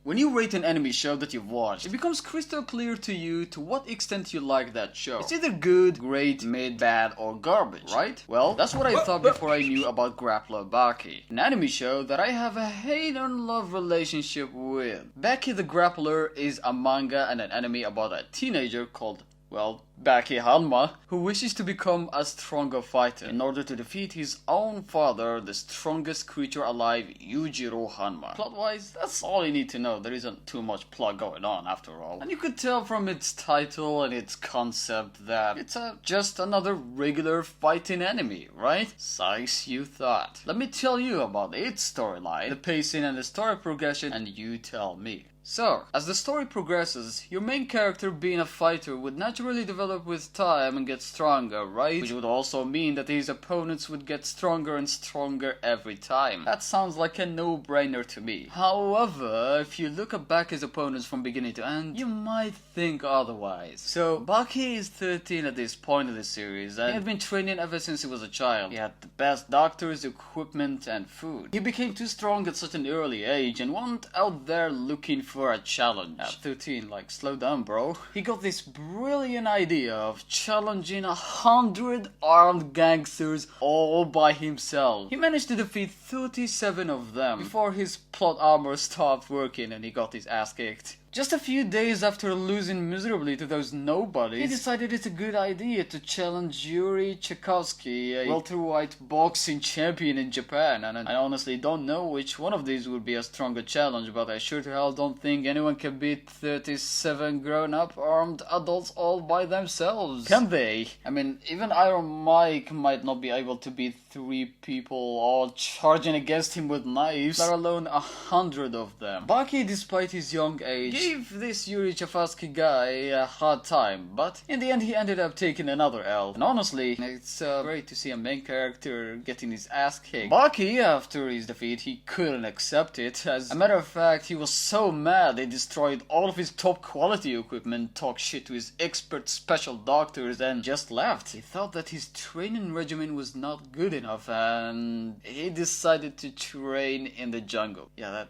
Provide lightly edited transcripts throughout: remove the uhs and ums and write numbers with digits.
When you rate an anime show that you've watched, it becomes crystal clear to you to what extent you like that show. It's either good, great, mid, bad, or garbage, right? Well, that's what I thought before I knew about Grappler Baki, an anime show that I have a hate and love relationship with. Baki The Grappler is a manga and an anime about a teenager called, well, Baki Hanma, who wishes to become a stronger fighter in order to defeat his own father, the strongest creature alive, Yujiro Hanma. Plot-wise, that's all you need to know. There isn't too much plot going on after all. And you could tell from its title and its concept that it's just another regular fighting anime, right? Size you thought. Let me tell you about its storyline, the pacing and the story progression, and you tell me. So, as the story progresses, your main character being a fighter would naturally develop with time and get stronger, right? Which would also mean that his opponents would get stronger and stronger every time. That sounds like a no-brainer to me. However, if you look back his opponents from beginning to end, you might think otherwise. So, Baki is 13 at this point of the series, and he had been training ever since he was a child. He had the best doctors, equipment, and food. He became too strong at such an early age and went out there looking for a challenge. At 13, like, slow down, bro. He got this brilliant idea of challenging 100 armed gangsters all by himself. He managed to defeat 37 of them before his plot armor stopped working and he got his ass kicked. Just a few days after losing miserably to those nobodies, he decided it's a good idea to challenge Yuri Tchaikovsky, a welterweight boxing champion in Japan. And I honestly don't know which one of these would be a stronger challenge, but I sure to hell don't think anyone can beat 37 grown-up armed adults all by themselves. Can they? I mean, even Iron Mike might not be able to beat 3 people all charging against him with knives, let alone 100 of them. Baki, despite his young age, gave this Yuri Tchaikovsky guy a hard time, but in the end he ended up taking another L. And honestly, it's great to see a main character getting his ass kicked. Baki, after his defeat, he couldn't accept it. As a matter of fact, he was so mad they destroyed all of his top quality equipment, talked shit to his expert special doctors, and just left. He thought that his training regimen was not good enough, and he decided to train in the jungle. Yeah,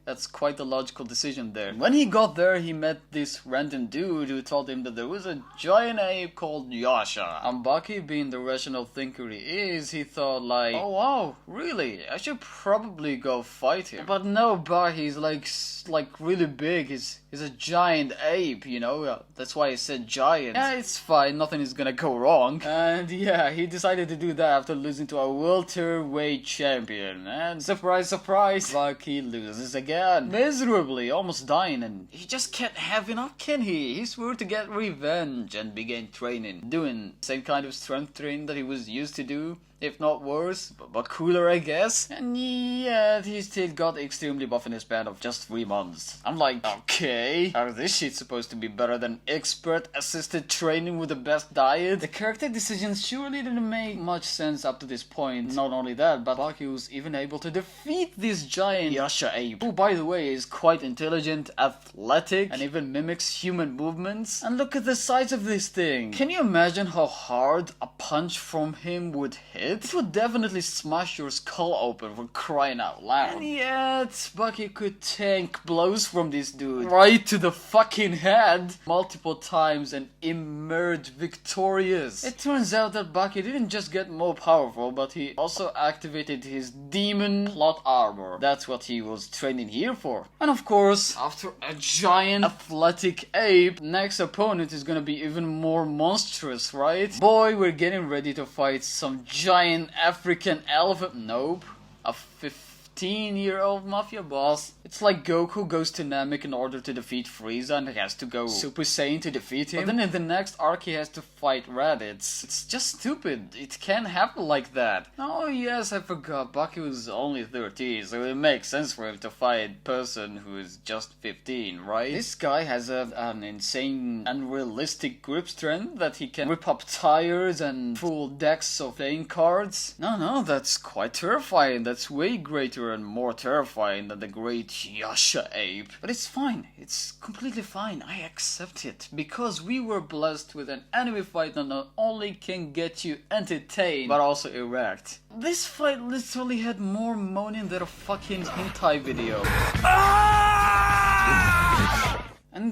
that's quite a logical decision there. When he got there, he met this random dude who told him that there was a giant ape called Yasha. And Baki, being the rational thinker he is, he thought like, oh wow, really? I should probably go fight him. But no, Baki's like really big. He's a giant ape, you know? That's why I said giant. Yeah, it's fine, nothing is gonna go wrong. And yeah, he decided to do that after losing to a welterweight champion. And surprise, surprise, Baki loses again. Miserably, almost dying, and he just can't have enough, can he? He swore to get revenge and began training, doing the same kind of strength training that he was used to do, if not worse, but cooler, I guess. And yet, he still got extremely buff in a span of just 3 months. I'm like, okay, how is this shit supposed to be better than expert-assisted training with the best diet? The character decisions surely didn't make much sense up to this point. Not only that, but Baki was even able to defeat this giant Yasha ape, who, by the way, is quite intelligent, athletic, and even mimics human movements. And look at the size of this thing. Can you imagine how hard a punch from him would hit? It would definitely smash your skull open, for crying out loud. And yet, Baki could tank blows from this dude right to the fucking head multiple times and emerge victorious. It turns out that Baki didn't just get more powerful, but he also activated his demon plot armor. That's what he was training here for. And of course, after a giant athletic ape, next opponent is gonna be even more monstrous, right? Boy, we're getting ready to fight some giant African elephant. Nope. A 15-year-old mafia boss. It's like Goku goes to Namek in order to defeat Frieza and he has to go Super Saiyan to defeat him. But then in the next arc he has to fight Raditz. It's just stupid. It can't happen like that. Oh yes, I forgot. Baki was only 13, so it makes sense for him to fight a person who is just 15, right? This guy has an insane, unrealistic grip strength that he can rip up tires and full decks of playing cards. No, that's quite terrifying. That's way greater and more terrifying than the great Yasha ape. But it's fine. It's completely fine. I accept it. Because we were blessed with an anime fight that not only can get you entertained, but also erect. This fight literally had more moaning than a fucking hentai video.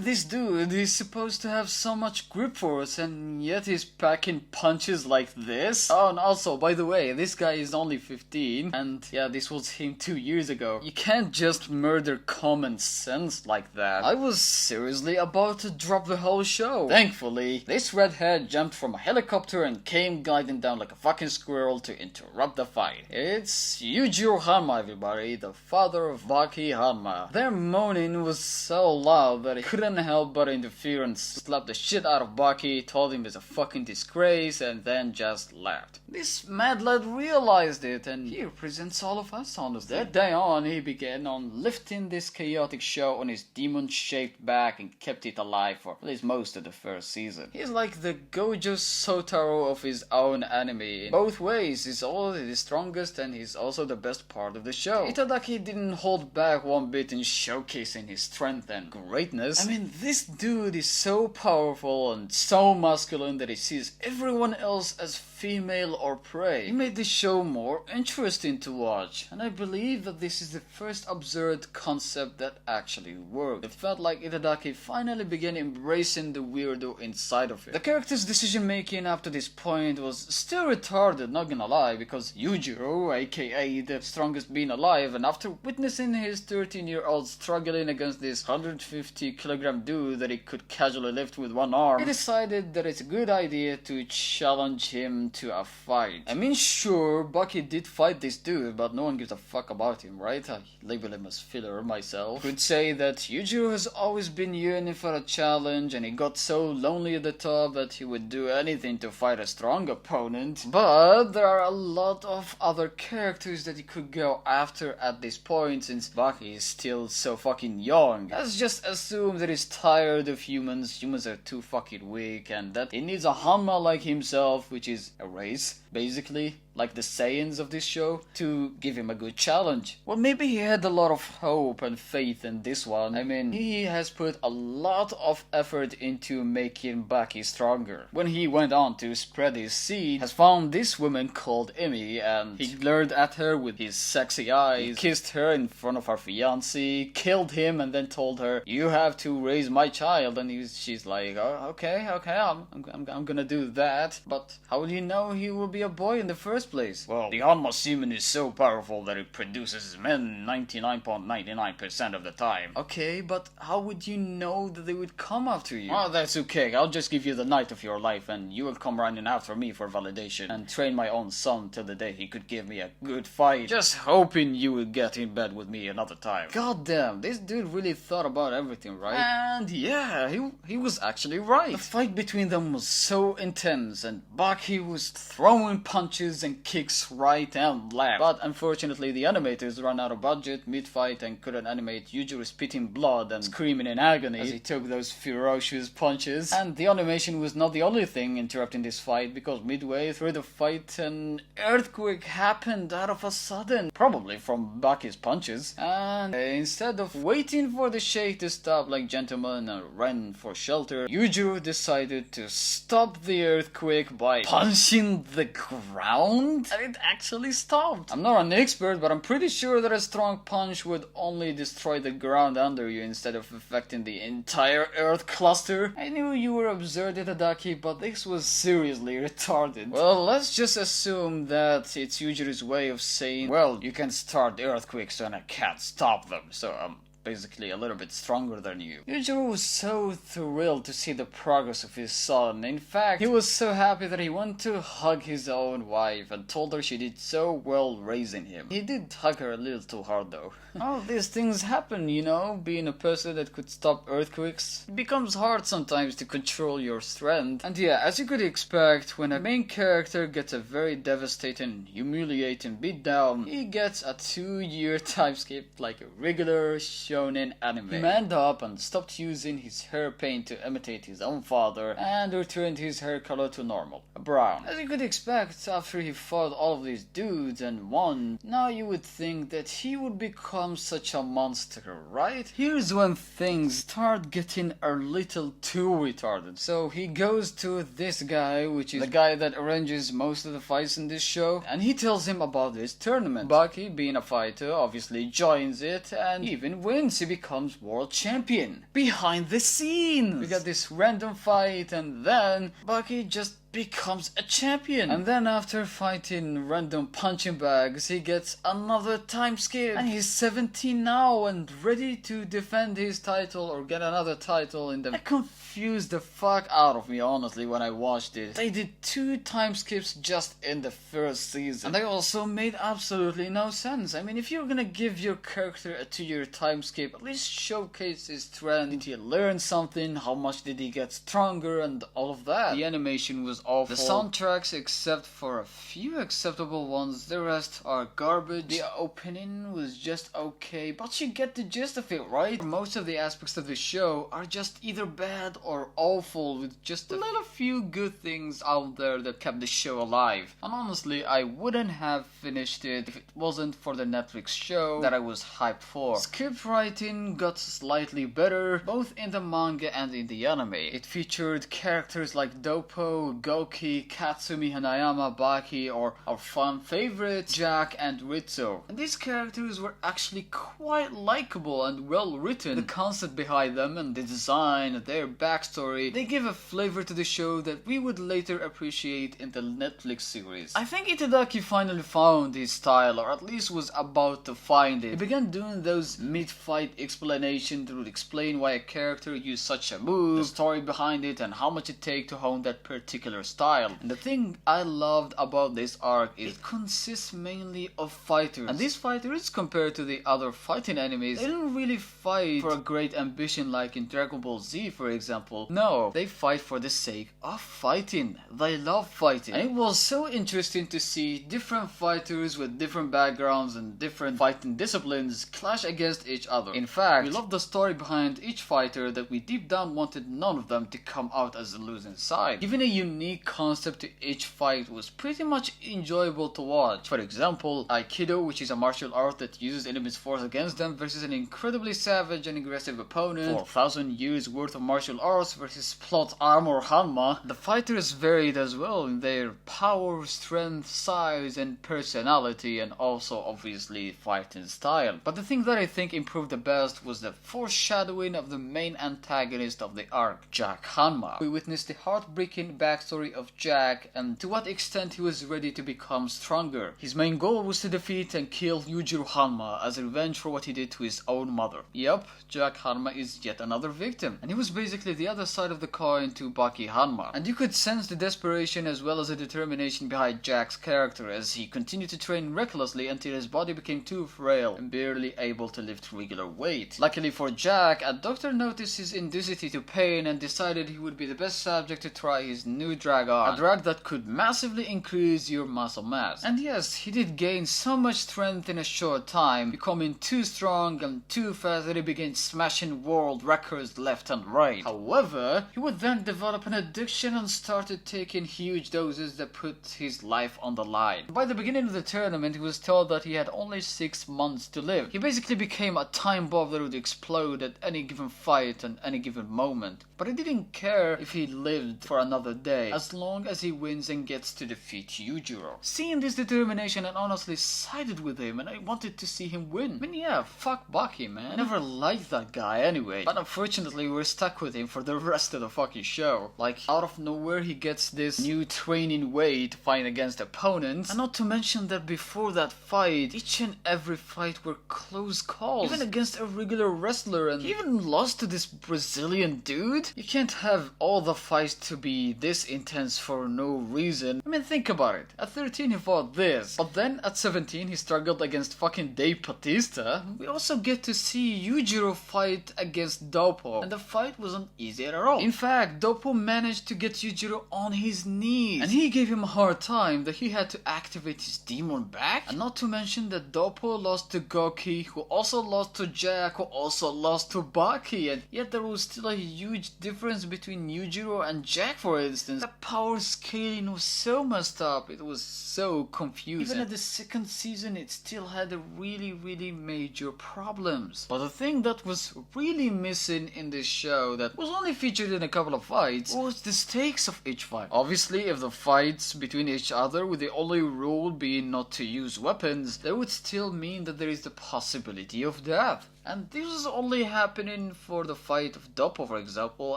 mean, this dude is supposed to have so much grip force, and yet he's packing punches like this? Oh, and also, by the way, this guy is only 15, and yeah, this was him 2 years ago. You can't just murder common sense like that. I was seriously about to drop the whole show. Thankfully, this redhead jumped from a helicopter and came gliding down like a fucking squirrel to interrupt the fight. It's Yujiro Hanma, everybody, the father of Baki Hanma. Their moaning was so loud that he couldn't help but interfere and slap the shit out of Baki, told him it's a fucking disgrace, and then just left. This mad lad realized it, and he represents all of us, honestly. That day on, he began on lifting this chaotic show on his demon-shaped back and kept it alive for at least most of the first season. He's like the Gojo Sotaro of his own anime. In both ways, he's already the strongest and he's also the best part of the show. Itadaki didn't hold back one bit in showcasing his strength and greatness. I mean, this dude is so powerful and so masculine that he sees everyone else as female or prey. He made the show more interesting to watch, and I believe that this is the first absurd concept that actually worked. It felt like Itadaki finally began embracing the weirdo inside of it. The character's decision making up to this point was still retarded, not gonna lie, because Yujiro, aka the strongest being alive, and after witnessing his 13-year-old struggling against this 150-kilogram dude that he could casually lift with one arm, he decided that it's a good idea to challenge him to a fight. I mean, sure, Baki did fight this dude, but no one gives a fuck about him, right? I label him as filler myself. Could say that Yujiro has always been yearning for a challenge, and he got so lonely at the top that he would do anything to fight a strong opponent. But there are a lot of other characters that he could go after at this point, since Baki is still so fucking young. Let's just assume that he's tired of humans. Humans are too fucking weak, and that he needs a Hanma like himself, which is a race, basically, like the Saiyans of this show, to give him a good challenge. Well, maybe he had a lot of hope and faith in this one. I mean, he has put a lot of effort into making Baki stronger. When he went on to spread his seed, has found this woman called Emi, and he glared at her with his sexy eyes, kissed her in front of her fiancé, killed him, and then told her, "You have to raise my child," and she's like, "Oh, okay, I'm gonna do that." But how will you know he will be a boy in the first place? Well, the Hanma semen is so powerful that it produces men 99.99% of the time. Okay, but how would you know that they would come after you? Oh, that's okay. I'll just give you the night of your life, and you will come running after me for validation, and train my own son till the day he could give me a good fight. Just hoping you would get in bed with me another time. God damn, this dude really thought about everything, right? And yeah, he was actually right. The fight between them was so intense, and Baki was throwing punches and kicks right and left. But unfortunately, the animators ran out of budget mid-fight and couldn't animate Yujiro spitting blood and screaming in agony as he took those ferocious punches. And the animation was not the only thing interrupting this fight, because midway through the fight, an earthquake happened out of a sudden, probably from Baki's punches. And instead of waiting for the shake to stop like gentlemen and ran for shelter, Yujiro decided to stop the earthquake by punching the ground, and it actually stopped. I'm not an expert, but I'm pretty sure that a strong punch would only destroy the ground under you instead of affecting the entire earth cluster. I knew you were absurd, Itadaki, but this was seriously retarded. Well, let's just assume that it's Yujiro's way of saying, well, you can start earthquakes and I can't stop them, so basically a little bit stronger than you. Yujiro was so thrilled to see the progress of his son. In fact, he was so happy that he went to hug his own wife and told her she did so well raising him. He did hug her a little too hard though. All these things happen, you know, being a person that could stop earthquakes. It becomes hard sometimes to control your strength. And yeah, as you could expect, when a main character gets a very devastating, humiliating beatdown, he gets a 2-year time skip like a regular shonen anime. He manned up and stopped using his hair paint to imitate his own father and returned his hair color to normal, a brown. As you could expect, after he fought all of these dudes and won, now you would think that he would become such a monster, right? Here's when things start getting a little too retarded. So he goes to this guy, which is the guy that arranges most of the fights in this show, and he tells him about this tournament. Baki, being a fighter, obviously joins it and even wins wins, he becomes world champion. Behind the scenes! We got this random fight, and then Baki just becomes a champion. And then after fighting random punching bags, he gets another time skip. And he's 17 now and ready to defend his title or get another title in the... That confused the fuck out of me, honestly, when I watched it. They did 2 time skips just in the first season. And they also made absolutely no sense. I mean, if you're gonna give your character a 2-year time skip, at least showcase his strength. Did he learn something? How much did he get stronger? And all of that. The animation was awful. The soundtracks, except for a few acceptable ones, the rest are garbage. The opening was just okay, but you get the gist of it, right? Most of the aspects of the show are just either bad or awful, with just a little few good things out there that kept the show alive. And honestly, I wouldn't have finished it if it wasn't for the Netflix show that I was hyped for. Script writing got slightly better, both in the manga and in the anime. It featured characters like Doppo, Goki, Katsumi, Hanayama, Baki, or our fan favorites, Jack and Ritsu. And these characters were actually quite likable and well written. The concept behind them and the design, their backstory, they give a flavor to the show that we would later appreciate in the Netflix series. I think Itadaki finally found his style, or at least was about to find it. He began doing those mid-fight explanations that would explain why a character used such a move, the story behind it, and how much it takes to hone that particular style. And the thing I loved about this arc is it consists mainly of fighters. And these fighters, compared to the other fighting animes, they don't really fight for a great ambition like in Dragon Ball Z, for example. No, they fight for the sake of fighting. They love fighting. And it was so interesting to see different fighters with different backgrounds and different fighting disciplines clash against each other. In fact, we loved the story behind each fighter that we deep down wanted none of them to come out as the losing side. Given a unique concept to each fight was pretty much enjoyable to watch. For example, Aikido, which is a martial art that uses enemies' force against them, versus an incredibly savage and aggressive opponent. 4,000 years worth of martial arts versus plot armor Hanma. The fighters varied as well in their power, strength, size, and personality, and also obviously fighting style. But the thing that I think improved the best was the foreshadowing of the main antagonist of the arc, Jack Hanma. We witnessed the heartbreaking backstory of Jack and to what extent he was ready to become stronger. His main goal was to defeat and kill Yujiro Hanma as revenge for what he did to his own mother. Yep, Jack Hanma is yet another victim, and he was basically the other side of the coin to Baki Hanma. And you could sense the desperation as well as the determination behind Jack's character as he continued to train recklessly until his body became too frail and barely able to lift regular weight. Luckily for Jack, a doctor noticed his indicity to pain and decided he would be the best subject to try his new drug on, a drug that could massively increase your muscle mass. And yes, he did gain so much strength in a short time, becoming too strong and too fast that he began smashing world records left and right. However, he would then develop an addiction and started taking huge doses that put his life on the line. By the beginning of the tournament, he was told that he had only 6 months to live. He basically became a time bomb that would explode at any given fight and any given moment. But he didn't care if he lived for another day, as long as he wins and gets to defeat Yujiro. Seeing this determination, I honestly sided with him and I wanted to see him win. I mean, yeah, fuck Baki, man. I never liked that guy anyway. But unfortunately, we're stuck with him for the rest of the fucking show. Like, out of nowhere, he gets this new training way to fight against opponents. And not to mention that before that fight, each and every fight were close calls. Even against a regular wrestler, and he even lost to this Brazilian dude. You can't have all the fights to be this intense for no reason. I mean, think about it. At 13 he fought this, but then at 17 he struggled against fucking Dave Bautista. We also get to see Yujiro fight against Doppo, and the fight wasn't easy at all. In fact, Doppo managed to get Yujiro on his knees, and he gave him a hard time that he had to activate his demon back. And not to mention that Doppo lost to Goki, who also lost to Jack, who also lost to Baki, and yet there was still a huge difference between Yujiro and Jack, for instance. The power scaling was so messed up, it was so confusing. Even at the second season, it still had really major problems. But the thing that was really missing in this show, that was only featured in a couple of fights, was the stakes of each fight. Obviously, if the fights between each other, with the only rule being not to use weapons, that would still mean that there is the possibility of death. And this is only happening for the fight of Doppo, for example,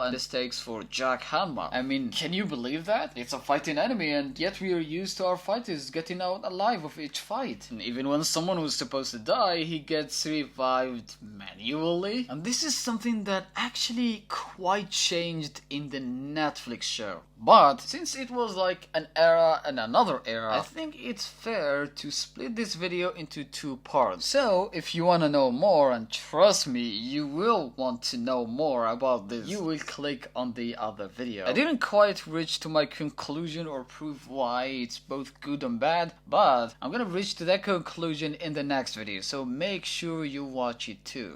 and the stakes for Jack Hanma. I mean, can you believe that? It's a fighting anime, and yet we are used to our fighters getting out alive of each fight. And even when someone was supposed to die, he gets revived manually. And this is something that actually quite changed in the Netflix show. But since it was like an era and another era, I think it's fair to split this video into two parts. So if you wanna know more, and trust me, you will want to know more about this, you will click on the other video. I didn't quite reach to my conclusion or prove why it's both good and bad, but I'm gonna reach to that conclusion in the next video, so make sure you watch it too.